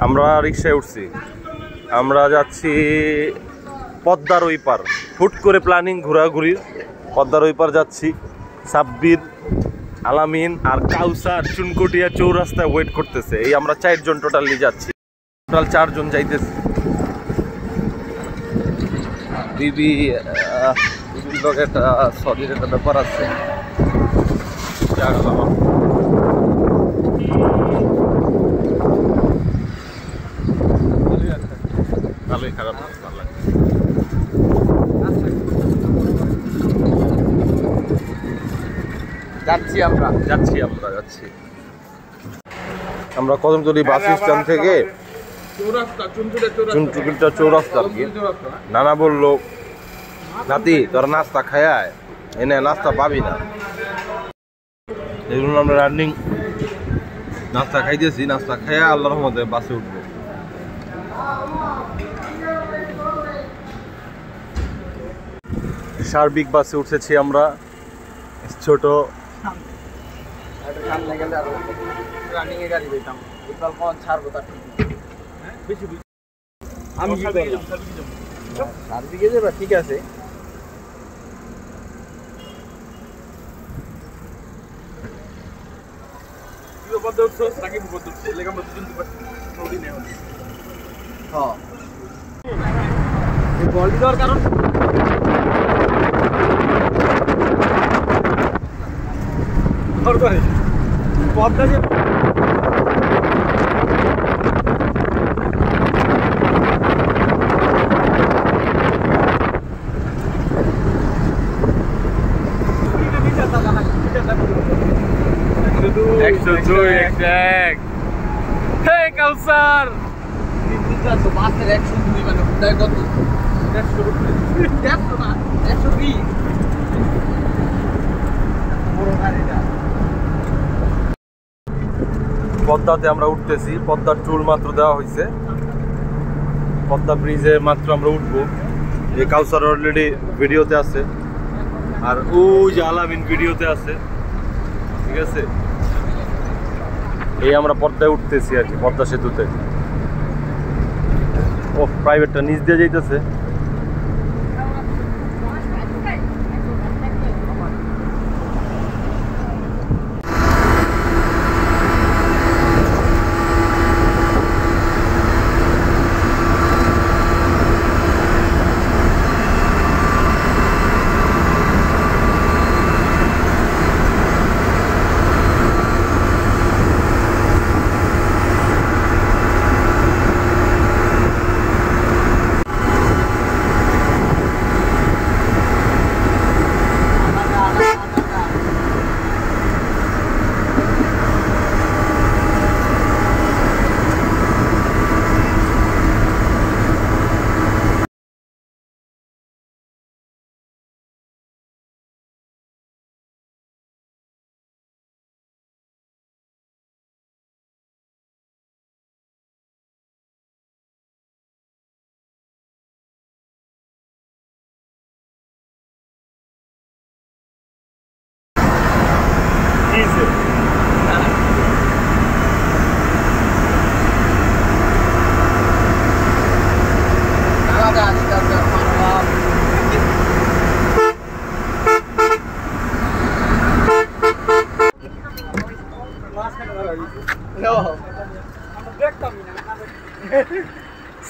আমরা রিক্সায় উঠছি, আমরা যাচ্ছি পদ্মার ওই পার। হুট করে প্ল্যানিং ঘোরাঘুরির, পদ্মার ওই পার যাচ্ছি। সাব্বির, আলামিন আর কাউসার চুনকুটিয়া চৌরাস্তায় ওয়েট করতেছে। এই আমরা 4 জন টোটালি যাচ্ছি, টোটাল 4 জন যাইতেছি। বিবির একটা সরির একটা ব্যাপার আছে। ভালোই খারাপ ভালো লাগে। যাচ্ছি আমরা কদমতলী বাস স্ট্যান্ড থেকে চুনচুকিটা চৌরাস্তা আর কি। নানা বললো, নাতি তোরা নাস্তা খায় এনে, নাস্তা পাবি না। এই জন্য আমরা রানিং নাস্তা খাইতেছি। নাস্তা খাইয়া আল্লাহর রহমতে বাসে উঠবো। সার্বিক বাসে উঠেছি আমরা, ছোট। ঠিক আছে, কারণ পদ্মা যে কাউসার বাসের 102 মানে কত 120 পদ্মাতে আমরা উঠতেছি। পদ্মার টুল মাত্র দেওয়া হয়েছে, পদ্মা ব্রিজে মাত্র আমরা উঠবো। এই কাউসার অলরেডি ভিডিওতে আছে, আর ওই যে আলামিন ভিডিওতে আছে। ঠিক আছে, এই আমরা পদ্মায় উঠতেছি আর কি, পদ্মা সেতুতে। ও প্রাইভেটটা নিচ দিয়ে যাইতেছে।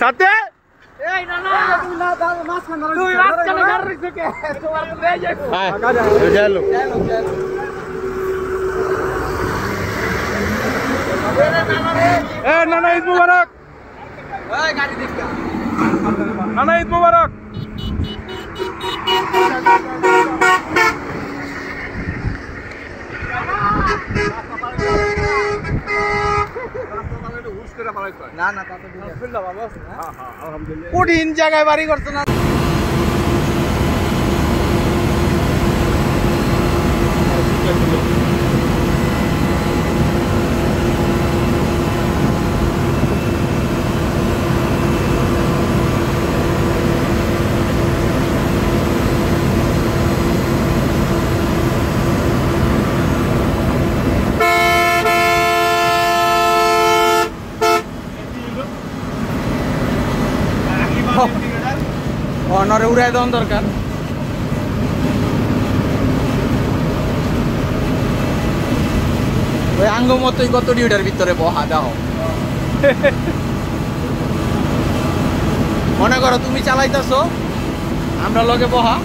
সাথে এই না না তুমি না দাও মাছ খানা তুই রাত কেন ঘর রেখে কে তোমার তো লে যাই হ্যাঁ চলো এ না না ঈদ মুবারক এই গাড়ি দেখ না না ঈদ মুবারক না না তা তো আলহামদুলিল্লাহ ভালো আছে। হ্যাঁ হ্যাঁ আলহামদুলিল্লাহ। কঠিন জায়গায় বাড়ি করছ না। নরে উড়াই দেওয়ার দরকার। ওই আঙ্গ মতোই কত ডিউটার ভিতরে বহা দাও। মনে করো তুমি চালাইতেছো, আমরা লগে বহা।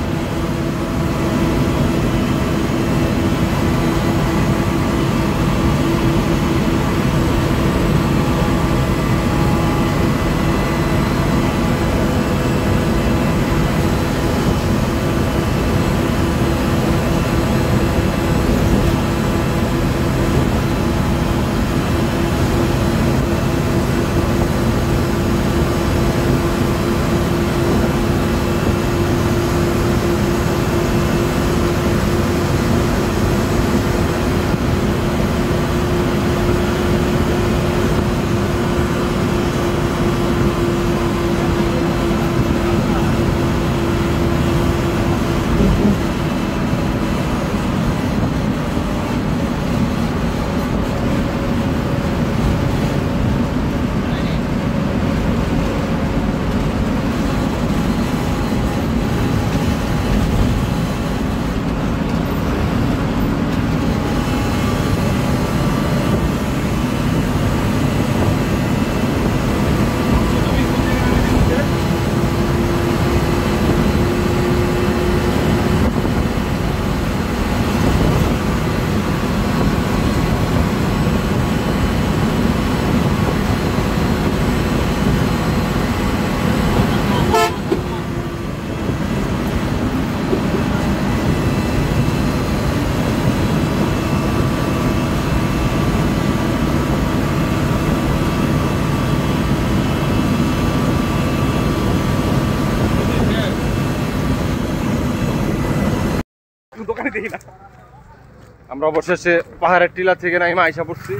আমরা অবশেষে পাহাড়ের টিলা থেকে নাইমা আইসা পড়ছি,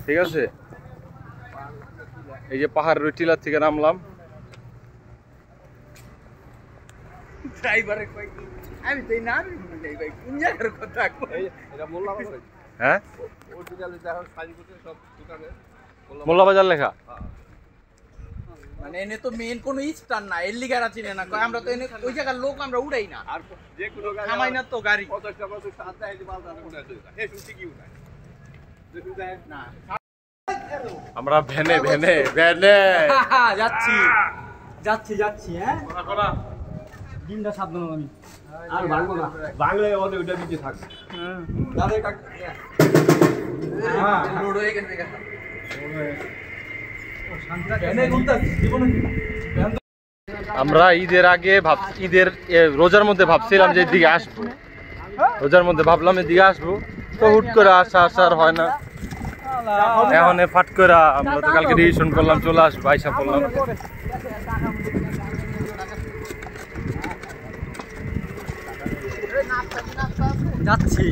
ঠিক আছে। এই যে পাহাড়ের টিলা থেকে নামলাম। হ্যাঁ, মোল্লাবাজার লেখা। মানে এনে তো মেন কোনো স্টান না, এর লিগারা চিনে না। আমরা তো এনে ওই জায়গার লোক আমরা উড়াই না, আর যে কোনো গাড়ি থামাই না তো গাড়ি। আমরা ভ্যানে ভ্যানে ভ্যানে যাচ্ছি যাচ্ছি যাচ্ছি। হ্যাঁ দিনটা সাবধান আমি আর ভাঙবো না, ভাঙলে ওদের ওইটা দিতে থাক। রোড হয়ে গেছে। আমরা ঈদের আগে ঈদের রোজার মধ্যে ভাবছিলাম যে এদিকে আসবো, রোজার মধ্যে ভাবলাম এদিকে আসবো, তো হুট করে আসার হয় না। এখন ফাট করে আমরা তো কালকে ডিসিশন করলাম চলে আসবো, আইসা পড়লাম। যাচ্ছি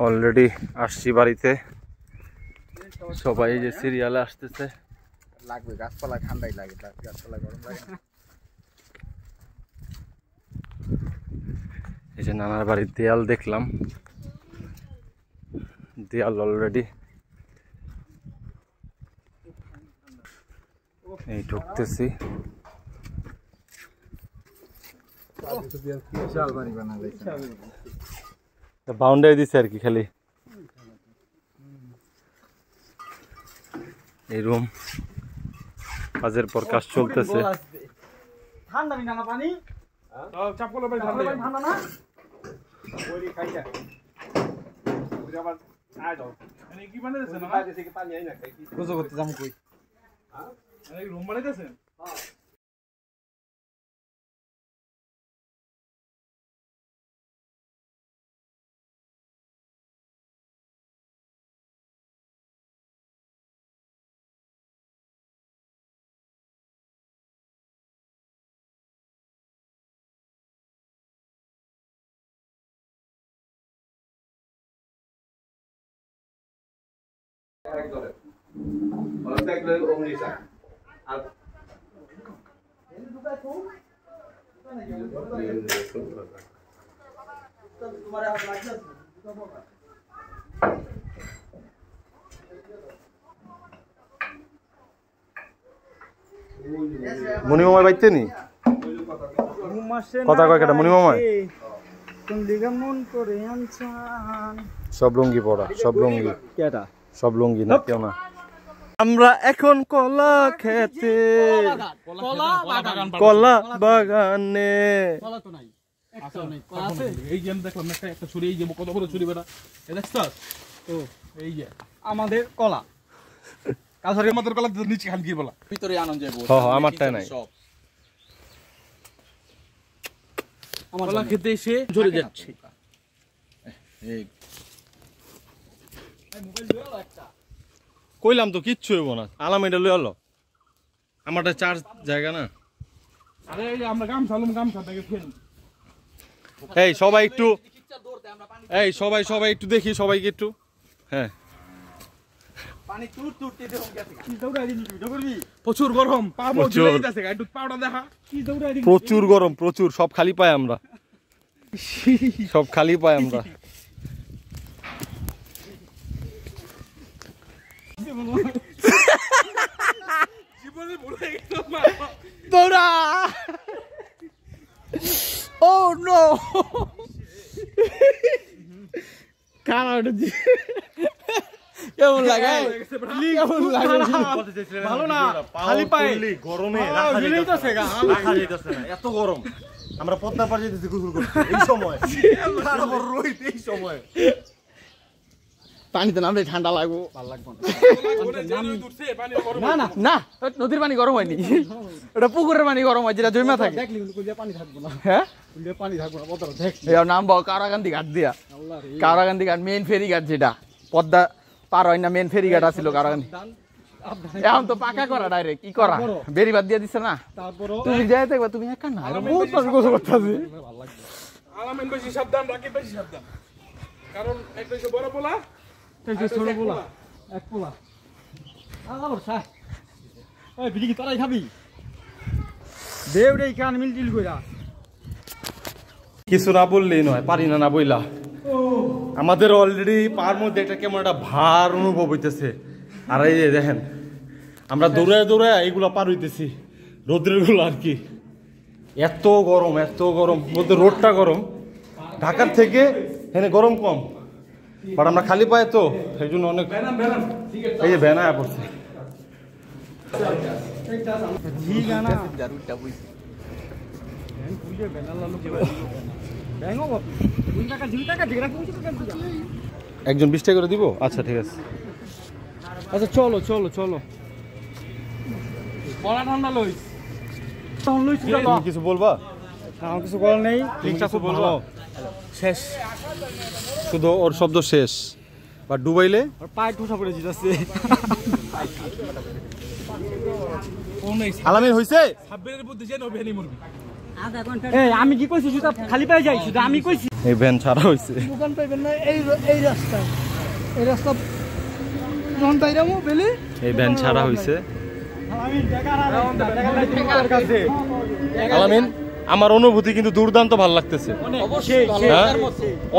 অলরেডি আসছি বাড়িতে, সবাই যে সিরিয়ালে আসতেছে। লাগবে গাছপালা, ঠান্ডাই লাগে, গাছপালা গরম লাগে না। এই যে নানার বাড়ির দেয়াল দেখলাম, দেয়াল অলরেডি এই ঢুকতেছি। বাউন্ডারি দিছে আর কি, খালি এই রুম কাজের পর কাজ চলতেছে। ঠান্ডা না পানি চাপ করলে ভাই ঠান্ডা না ওই খাইটা ওই আবার আয় দাও মানে কি বানাইছেন না বাইরে থেকে পানি আই না খাই কি গোজো করতে যাম কই। হ্যাঁ এই রুম বানাইতেছেন? হ্যাঁ। মনিমামায় বাইতে নি কথা কয় কেটা মনিমামায় সব লুঙ্গি পড়া সব লুঙ্গি সব লুঙ্গি না কেউ না আমরা এখন কলা খেতে কলা বাগানে এই যে দেখলাম একটা ছুরি এই যে কত বড় ছুরি বেটা দেখছস তো এই যে আমাদের কলা কাছারি আমাদের কলা নিচে খান কি বলা ভিতরে আনন্দ যাবো হ্যাঁ হ্যাঁ আমারটাই নাই কলা খেতে এসে ঝরে যাচ্ছে এই কইলাম তো কিচ্ছু হইব না আলাম এটা লই আলো আমারটা চার্জ জায়গা না আরে এই আমরা গাম সালুম গাম সাথে ফেল এই সবাই একটু এই সবাই সবাই একটু দেখি সবাইকে একটু হ্যাঁ পানি তুর তুরতে দেব কি দৌড়াই দিবি ভিডিও করবি প্রচুর গরম পা মো ঝুলে যাচ্ছে একটু পাউডা দেখা কি দৌড়াই দিবি প্রচুর গরম প্রচুর সব খালি পাই আমরা সব খালি পাই আমরা জীবনে ভুলে গেলাম দৌড়া ও নো কানাডা কেমন লাগে কেমন লাগে ভালো না খালি পায় গরমে রাখা যাইতেছে না এত গরম আমরা পদ্মা পার যেতেছি গোসল করতে এই সময় তারপর রোহিত এই সময় পানিতে নামলে ঠান্ডা লাগবো ভালো লাগবে না না না নদীর পানি গরম হয়নি ওটা পুকুরের পানি গরম হয় যেটা জমা থাকে দেখলি কুলিয়া পানি থাকবো না হ্যাঁ কুলিয়া পানি থাকবো না কত দেখ এর নাম বল কারাগান্ধী ঘাট দিয়া কারাগান্ধী ঘাট মেইন ফেরি ঘাট যেটা পদ্মা পার হয় না মেইন ফেরি ঘাট আছিল কারাগান্ধী এখন তো পাকা করা ডাইরেক্ট কি করা বেরি বাদ দিয়ে দিছে না তারপর তুমি যাই দেখবা তুমি একা না বহুত মানুষ গোসল করতেছে ভালো লাগবে আলামিন বেশি সাবধান রাকি বেশি সাবধান কারণ একটা হচ্ছে বড় পোলা একটা ছোট পোলা এক পোলা আলাবর সা ওই বিড়ি কি তোরাই খাবি দেউড়ে কান মিলটিল কইরা কিছু না বললেই নয় পারি না না বইলা আমাদের অলরেডি পার মধ্যে একটা কেমন একটা ভার অনুভব হইতেছে আর এই যে দেখেন আমরা দৌড়ায় দৌড়ায় এইগুলো পার হইতেছি রোদ্রের গুলো আর কি এত গরম বলতে রোডটা গরম ঢাকার থেকে এখানে গরম কম বাট আমরা খালি পাই তো এই জন্য অনেক এই যে ভ্যান আয়া পড়ছে একজন 20 টাকা করে দিব আচ্ছা ঠিক আছে আচ্ছা চলো চলো চলো বলা ঠান্ডা লই তখন লইছি তুমি কিছু বলবা আমার কিছু বলার নেই লিংকটা খুব ভালো শেষ শুধু ওর শব্দ শেষ বা ডুবাইলে আর পায়ে ঠোসা পড়ে জিতাছে আলামিন হইছে সাব্বিরের বুদ্ধি যে নবেনি মরবি আধা ঘন্টা এই আমি কি কইছি শুধু খালি পায়ে যাই শুধু আমি কইছি এই ভ্যান ছাড়া হইছে দোকান পাইবেন না এই রাস্তা যখন তাইরামো বেলি এই ভ্যান ছাড়া হইছে আমি টাকার কাছে আলামিন আমার অনুভূতি কিন্তু দুর্দান্ত ভালো লাগতেছে অবশ্যই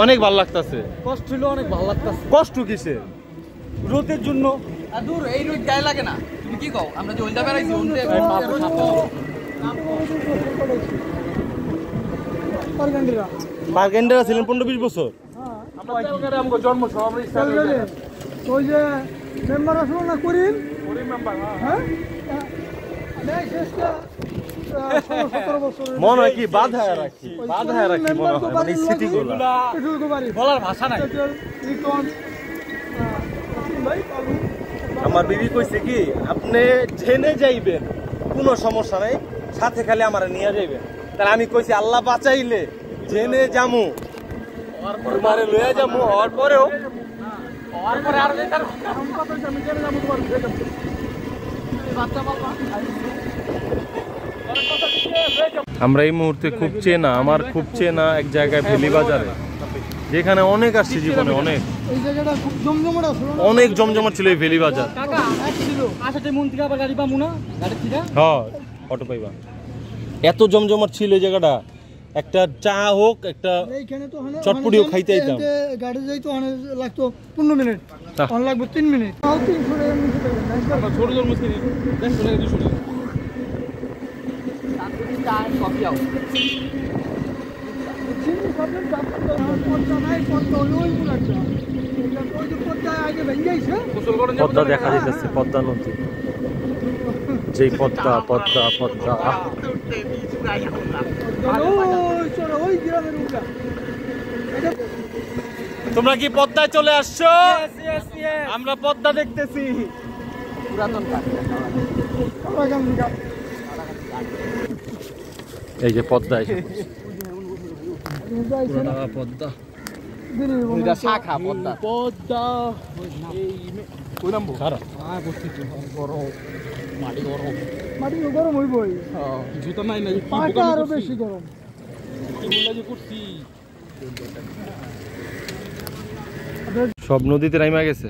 অনেক ভালো লাগতেছে কষ্ট হলো অনেক ভালো লাগতেছে কষ্ট কিসে রোদের জন্য আর দূর এই রোদ গায়ে লাগে না তুমি কি কও আমরা যে ওইটা বেড়াইছি বার্গেন্ডার ছিলেন 15-20 বছর আমরা তেলগাড়ে আমগো জন্ম সব আমরা ইচ্ছা ওই যে মেম্বার আসলো না করিম করি মেম্বার হ্যাঁ মনে হয় কি বাধায় রাখি মনে হয় মানে সিটি গুলা বলার ভাষা নাই আমার বিবি কইছে কি আপনি জেনে যাইবেন কোনো সমস্যা নাই সাথে খালি আমারে নিয়ে যাইবেন তাহলে আমি কইছি আল্লাহ বাঁচাইলে জেনে যামু তোমারে লইয়া যামু হওয়ার পরেও আমরা এই মুহূর্তে খুব চেনা আমার খুব চেনা এক জায়গায় ভেলি বাজারে যেখানে অনেক আসছে জীবনে অনেক এই জায়গাটা খুব জমজমাট ছিল অনেক জমজমাট ছিল এই ভেলি বাজার কাকা ছিল আসাতে মন থেকে আবার গাড়ি পামু না গাড়ি থেকে হ্যাঁ অটো পাইবা এত জমজমাট ছিল এই জায়গাটা একটা চা হোক একটা এইখানে তো চটপটিও খাইতে আইতাম গাড়ি যাইতো অনেক লাগতো 15 মিনিট অন লাগবে 3 মিনিট তাও 300 টাকা নিতে পারবেন ছোট ছোট মুশকিল 150 টাকা 200 টাকা কফি হাউস পদ্মা দেখা যাইতেছে, পদ্মা নদী, যেই পদ্মা পদ্মা পদ্মা। তোমরা কি পদ্মায় চলে আসছো? আমরা পদ্মা দেখতেছি। পুরাতন এই যে পদ্মায় পদ্মা, এটা শাখা পদ্মা। পদ্মা কই নামবো? মাটি গরম হইবই, জুতা নাই না, পাটা আরো বেশি গরম। করছি সব নদীতে নামা গেছে।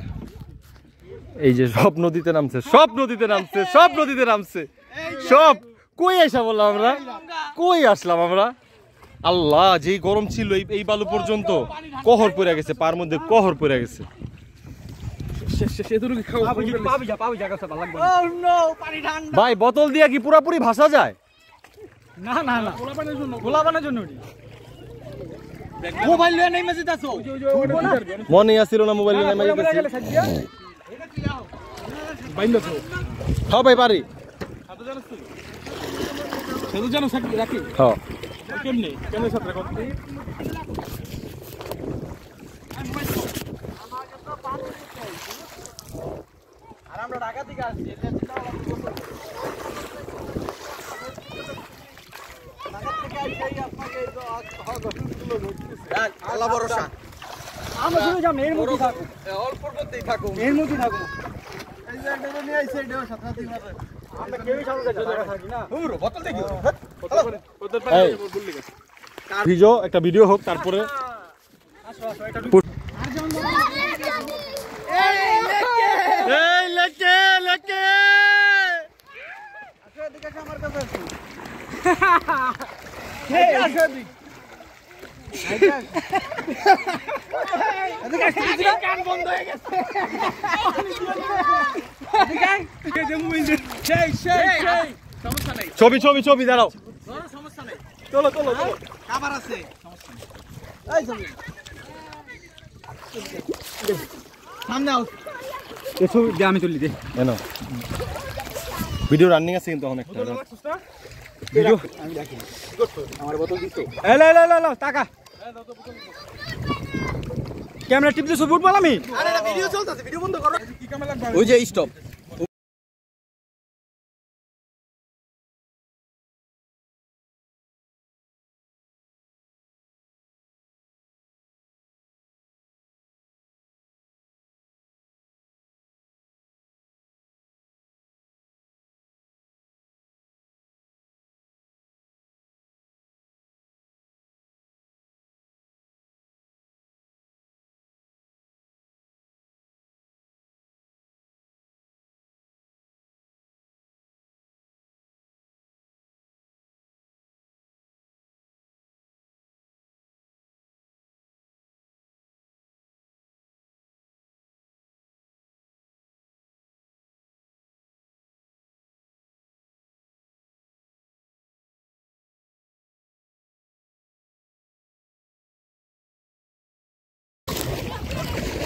এই যে সব নদীতে নামছে, সব নদীতে নামছে, সব নদীতে নামছে, সব। কই আসা বললাম আমরা, কই আসলাম আমরা? আল্লাহ, যেই গরম ছিল এই বালু পর্যন্ত কহর পড়ে গেছে, পার মধ্যে কহর পড়ে গেছে। ভাই বোতল দিয়া কি পুরাপুরি ভাসা যায়? না না না, গোলা বানার জন্য মোবাইল নিয়ে নেমে যেতেছো। মনে আসছিল না মোবাইল নিয়ে নেমে যেতেছি। বাইন্দাছো? হ্যাঁ ভাই পারি। সেতু জানো রাখি? হ্যাঁ। কেমনে কেমনে সাথে রাখো? আর আমরা ঢাকা থেকে আসছি, আল্লাহ ভরসা। আমরা শুনে যাম এর মধ্যে থাকো, অল্পর মধ্যেই থাকো। এর মধ্যে থাকো। আমরা কেউই সামনে থাকি না। বোতল দেখি ভিডিও, একটা ভিডিও হোক, তারপরে এই লেকে লেকে ছবি ছবি ছবি দাঁড়াও। চলো চলো চলো, খাবার আছে। সামনে আও, আমি চলি দে। কেন ভিডিও রানিং আছে কিন্তু অনেক ভিডিও। আমার বোতল দিছো? এলা এলা এলা টাকা ক্যামেরা টিপ দিয়ে ফুটবল আমি। আরে এটা ভিডিও চলতেছে, ভিডিও বন্ধ করো। কি ক্যামেরা লাগবে? ওই যে স্টপ।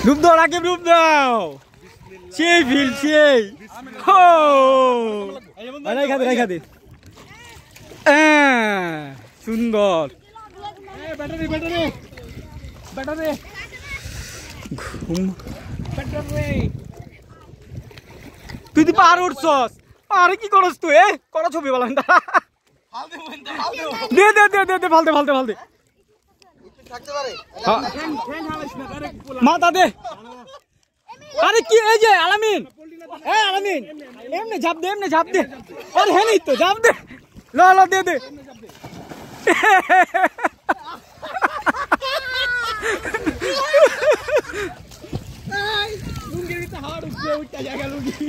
ডুব দাও রাকিব, ডুব দাও। সেই ফিল সেই হো আরে খাদে সুন্দর। ব্যাটারি ব্যাটারি ব্যাটারি ঘুম ব্যাটারি। তুই দি পাহাড় উঠছস, পাহাড়ে কি করছ তুই? করা ছবি বলেন দে দে দে দে দে, ফালতে ফালতে ফালতে থাকতে পারে। মাথা দে। আরে কি এই যে আলামিন, এই আলামিন এমনে ঝাপ দে, এমনে ঝাপ দে। আরে হ্যাঁ নেই তো, ঝাপ দে। লো লো দে দে। লুঙ্গির ভিতরে হাওয়া ঢুকছে, উঠতে জায়গা লুঙ্গি।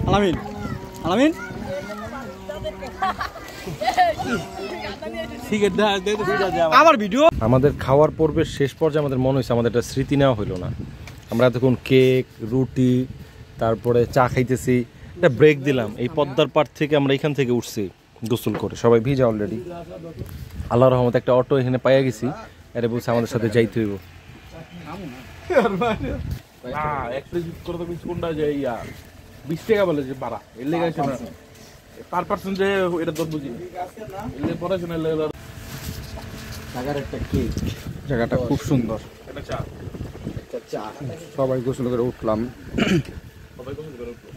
আলামিন আলামিন আবার ভিডিও আমাদের খাওয়ার পর্বের শেষ পর্যায়ে আমাদের মনে হয়েছে আমাদের একটা স্মৃতি নেওয়া হইলো না। আমরা এতক্ষণ কেক, রুটি, তারপরে চা খাইতেছি, একটা ব্রেক দিলাম। এই পদ্মার পাড় থেকে আমরা এখান থেকে উঠছি গোসল করে, সবাই ভিজা অলরেডি। আল্লাহর রহমতে একটা অটো এখানে পাইয়া গেছি, এর বলছে আমাদের সাথে যাইতে হইব। কোনটা যে 20 টাকা বলে যে ভাড়া এর লেগে আছে না পার পার্সন যে এটা তো বুঝি এলে পড়াশোনা লেগে জায়গাটা খুব সুন্দর। এটা চা সবাই গোসল করে উঠলাম। সবাই কোন করে উঠলো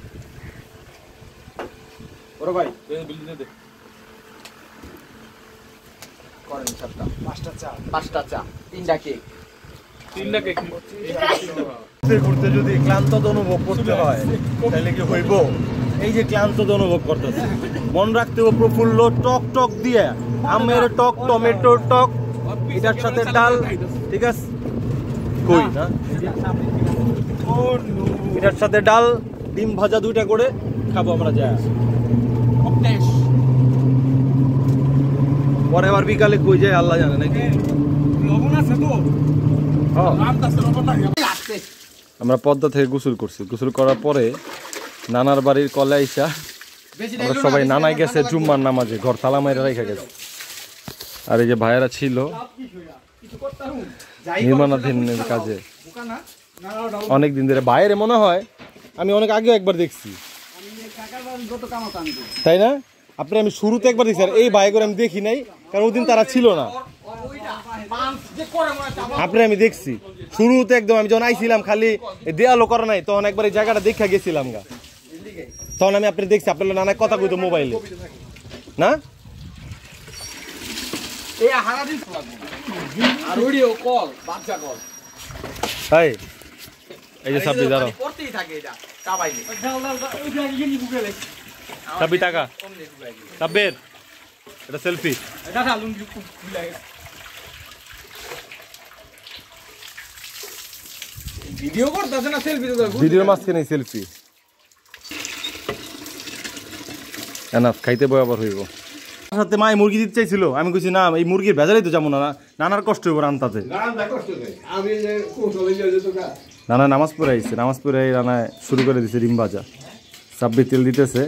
ওরে ভাই বিল দে করেন 5টা চা 3টা কেক। তিনটা কেক ঘুরতে যদি ক্লান্ত অনুভব করতে হয় তাহলে কি হইব? এই যে ক্লান্ত অনুভব করতেছে, মন রাখতে হবে প্রফুল্ল টক টক দিয়ে, আমের টক, টমেটোর টক, এটার সাথে ডাল, ঠিক আছে? কই না এটার সাথে ডাল, ডিম ভাজা 2টা করে খাবো আমরা। যায় পরে আবার বিকালে কই যায় আল্লাহ জানে নাকি। আমরা পদ্মা থেকে গোসল করছি, গোসল করার পরে নানার বাড়ির কলে আইসা আমরা সবাই নানাই গেছে জুম্মার নামাজে, ঘর তালা মাইরা রেখে গেছে। আর এই যে ভাইয়েরা ছিল নির্মাণাধীন কাজে অনেক দিন ধরে। বাইরে মনে হয় আমি অনেক আগে একবার দেখছি, তাই না? আপনি আমি শুরুতে একবার দেখছি, আর এই ভাই করে আমি দেখি নাই, কারণ ওদিন তারা ছিল না। আপনি আমি দেখছি শুরুতে একদম, আমি যখন আইছিলাম খালি দেয়ালও করা নাই, তখন একবার এই জায়গাটা দেখা গেছিলাম গা, তখন আমি আপনি দেখছি। আপনার নানা কথা কইতো মোবাইলে না, এই যে সাব্বির দাঁড়াও, সাব্বির টাকা, সাব্বির এটা সেলফি। ভিডিও করতেছে না, সেলফি তো ভিডিওর মাঝখানে সেলফি। এনাফ, খাইতে বই আবার হইব। সাথে মাই মুরগি দিতে চাইছিল, আমি কইছি না, এই মুরগির ভেজালই তো যাবো না, নানার কষ্ট হইব রান্তাতে। নানা নামাজ পড়ে আইছে, নামাজ পড়ে রান্নায় শুরু করে দিছে ডিম ভাজা। সাব্বির তেল দিতেছে,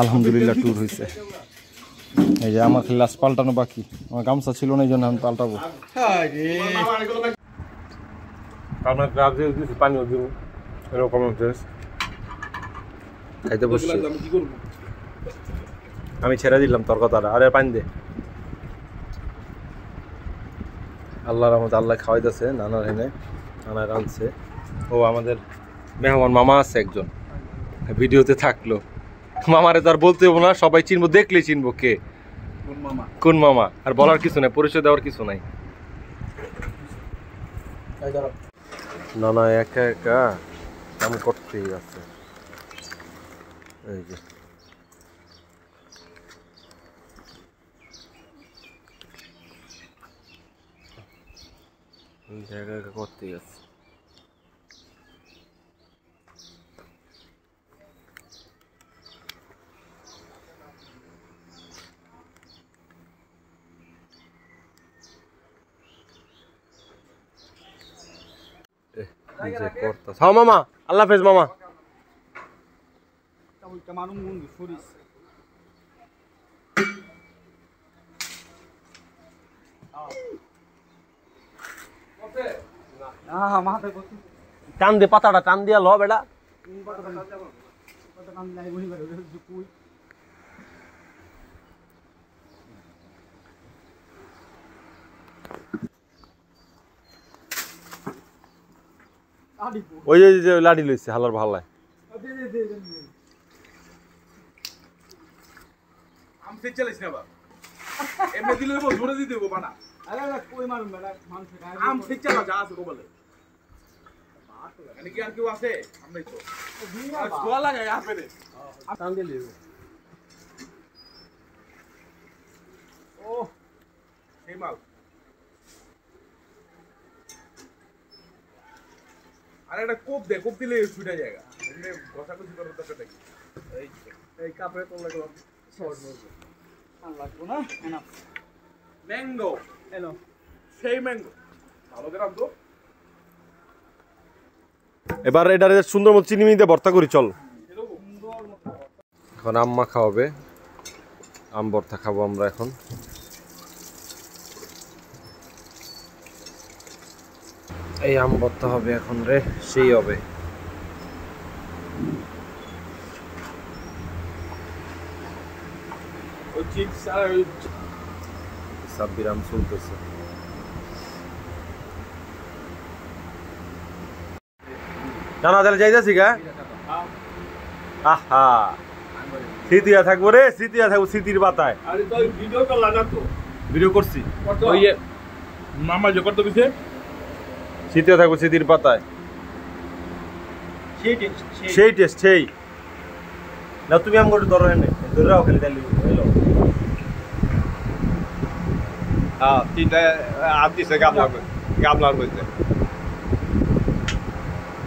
আলহামদুলিল্লাহ ট্যুর হয়েছে। এই যে আমার খালি লাস্ট পাল্টানো বাকি, আমার গামছা ছিল না, এই জন্য আমি পাল্টাবো। আপনার গ্লাস দিয়ে দিয়েছি, পানিও দিব, এরকম খাইতে বসছি। আমি ছেড়ে দিলাম তোর কথাটা, আরে পানি দে। আল্লাহর রহমতে আল্লাহ খাওয়াইতেছে, নানার হেনে নানা রাঁধছে। ও আমাদের মেহমান মামা আছে একজন, ভিডিওতে থাকলো। মামারে তো আর বলতে হবো না, সবাই চিনবো, দেখলেই চিনবো কে কোন মামা। আর বলার কিছু নাই, পরিচয় দেওয়ার কিছু নাই। নানা একা একা কাম করতেই আছে। এই যে একা একা করতেই আছে। হ্যাঁ মামা, আল্লাহ হাফেজ মামা। টান দে পাতাটা, টান দিয়া ল বেটা। ওই যে লাঠি লইছে হালার ভালায়। আম সে চলেছ না বাবা, এমনি দিলে দেবো, জোরে দিয়ে দেবো বানা। আম সে চালা যা আছে বলে কি আর কেউ আছে? আমরাই তো গোয়া লাগাই আপে রে টান দিয়ে লিও। ও সেই মাল আর একটা কোপ দে, কোপ দিলে ছুটে জায়গা, এমনি বসা কিছু করার দরকার নেই। এই কাপড়ে তোলা লাগবো না ম্যাঙ্গো এলো সেই ম্যাঙ্গো ভালো করে তো এবার এটারে সুন্দর মতো চিনি মিনিতে ভর্তা করি চল। এখন আম্মা খাওয়াবে, আম ভর্তা খাবো আমরা এখন। এই আম ভর্তা হবে এখন রে, সেই হবে। ওই চিপস আর ওই সাব্বির আম চলতেছে। না না তাহলে যাইতেছি গা। আহা স্মৃতিয়া থাকবো রে, স্মৃতিয়া থাকবো স্মৃতির পাতায়। আরে তো ভিডিও কল লাগা তো ভিডিও করছি, ওই যে মামা যে করতে গেছে স্মৃতিয়া থাকবো স্মৃতির পাতায়। সেই টেস্ট সেই না। তুমি আম করে ধরো এনে ধরে রাও খালি তাহলে হলো। হ্যাঁ তিনটা আপ দিছে গামলার মধ্যে।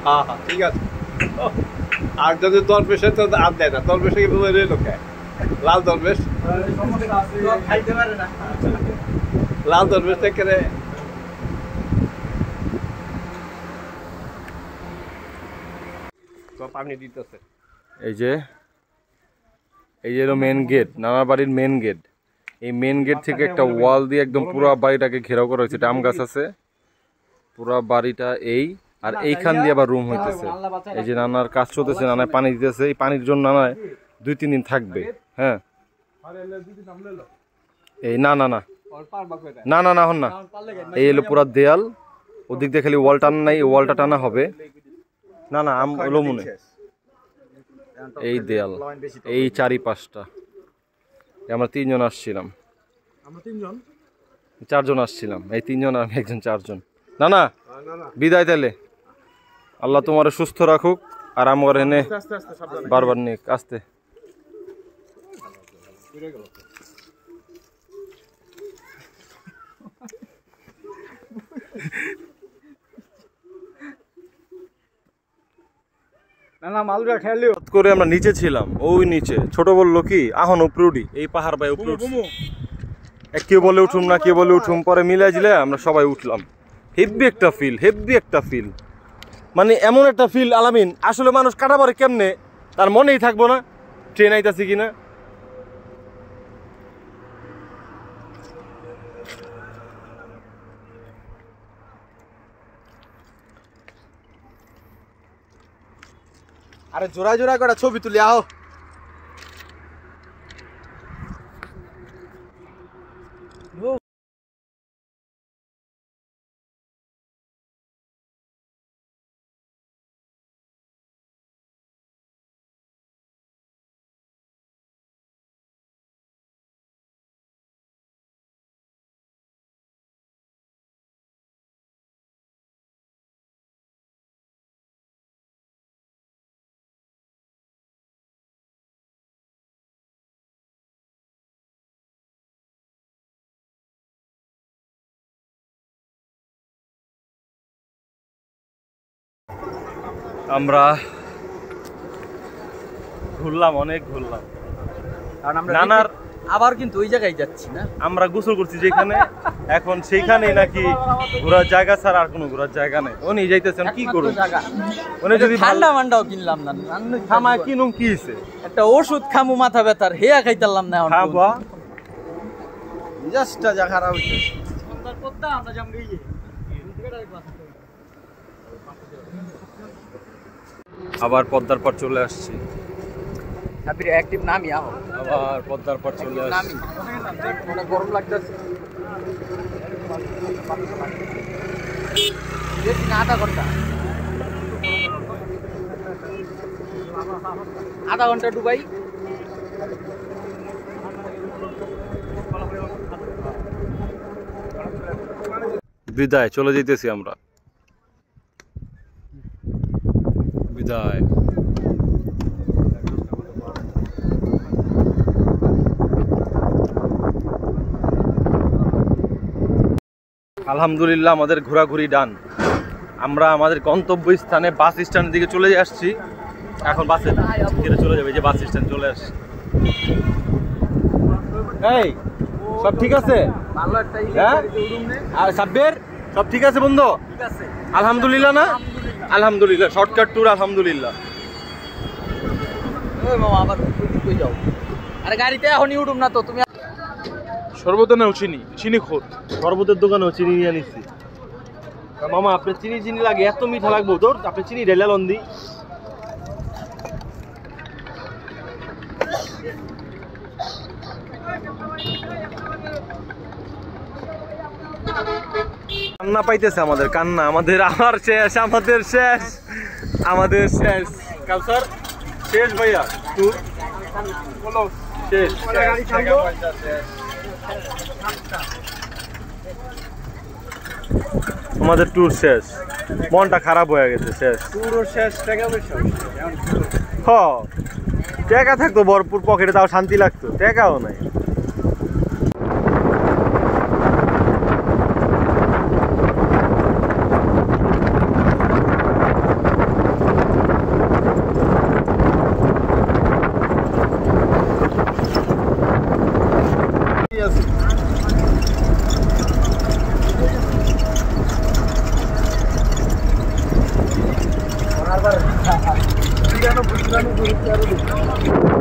হ্যাঁ হ্যাঁ ঠিক আছে। আর যদি দরবেশে তো আর দেয় না, দরবেশে কি বলে লোকে লাল দরবেশ, খাইতে পারে না লাল দরবেশ থেকে পানি দিতেছে। এই যে হলো মেন গেট, নানা বাড়ির মেন গেট। এই মেন গেট থেকে একটা ওয়াল দিয়ে একদম পুরো বাড়িটাকে ঘেরাও করা হয়েছে। আম গাছ আছে পুরো বাড়িটা এই, আর এইখান দিয়ে আবার রুম হইতেছে। এই যে নানার কাজ চলতেছে, নানায় পানি দিতেছে। এই পানির জন্য নানায় 2-3 দিন থাকবে। হ্যাঁ এই না না না না না না হন না। এই হলো পুরা দেয়াল, ওদিক দিয়ে খালি ওয়াল টানা নাই, ওয়ালটা টানা হবে। না না আম হলো মনে এই দেয়াল, এই 4-5টা। আমরা 3 জন আসছিলাম, আমরা 3 জন 4 জন আসছিলাম। এই 3 জন আমি একজন 4 জন। না না বিদায় তাহলে, আল্লাহ তোমার সুস্থ রাখুক। আর আমার এনে আস্তে আস্তে সাবধানে বারবার নিক আসতে। না না মালটা খেলিও করে আমরা নিচে ছিলাম, ওই নিচে। ছোট বললো কি আহন উপরে উঠি, এই পাহাড় বাই উপরে উঠছি। কেউ বলে উঠুম না, কেউ বলে উঠুম, পরে মিলাই জিলে আমরা সবাই উঠলাম। হেভি একটা ফিল, হেভি একটা ফিল। মানে এমন একটা ফিল আলামিন, আসলে মানুষ কাটাবারে কেমনে তার মনেই থাকবো না ট্রেন আইতাছি কিনা। আরে জোড়া জোড়া করে ছবি তুলি আহ। আমরা ঘুরলাম, অনেক ঘুরলাম। কারণ আমরা নানার আবার কিন্তু ওই জায়গায় যাচ্ছি না, আমরা গোসল করছি যেখানে, এখন সেইখানেই নাকি ঘোরার জায়গা ছাড়া আর কোনো ঘোরার জায়গা নেই। উনি যাইতেছেন কি করুন, জায়গা উনি যদি ঠান্ডা মান্ডাও কিনলাম না, থামায় কিনুম কি হইছে, একটা ওষুধ খামু মাথা ব্যথার, হেয়া খাইতাম না। খাবা জাস্টটা যা খারাপ হইছে। আবার পদ্মার পর চলে আসছি, হ্যাপি অ্যাক্টিভ নামি আহ, আবার পদ্মার পর চলে আসছি। নামি অনেক গরম লাগতেছে। আধা ঘন্টা ডুবাই। বিদায়, চলে যেতেছি আমরা, বিদায়। আলহামদুলিল্লাহ আমাদের ঘোরাঘুরি ডান। আমরা আমাদের গন্তব্য স্থানে বাস স্ট্যান্ডের দিকে চলে আসছি। এখন বাসে চলে যাবে, যে বাস স্ট্যান্ড চলে আসছে। এই সব ঠিক আছে? ভালো একটা হ্যাঁ? আর সাব্বির সব ঠিক আছে বন্ধু? ঠিক আছে আলহামদুলিল্লাহ না? আলহামদুলিল্লাহ, শর্টকাট ট্যুর আলহামদুলিল্লাহ। ওই মামা আবার কই যাও? আরে গাড়িতে এখনই উঠুম না তো তুমি। শরবতে নাও চিনি, চিনি খোর। শরবতের দোকানেও চিনি নিয়ে নিচ্ছি। মামা আপনার চিনি চিনি লাগে, এত মিঠা লাগবো তোর? আপনি চিনি ঢেলা লন্দি। কান্না পাইতেছে আমাদের, কান্না আমাদের, আমার শেষ, আমাদের শেষ, আমাদের শেষ। কাউসার শেষ ভাইয়া ট্যুর বলো শেষ। আমাদের ট্যুর শেষ, মনটা খারাপ হয়ে গেছে, শেষ। পুরো শেষ, টাকা পয়সা হ, টাকা থাকতো ভরপুর পকেটে, তাও শান্তি লাগতো, টাকাও নাই। বুঝলাম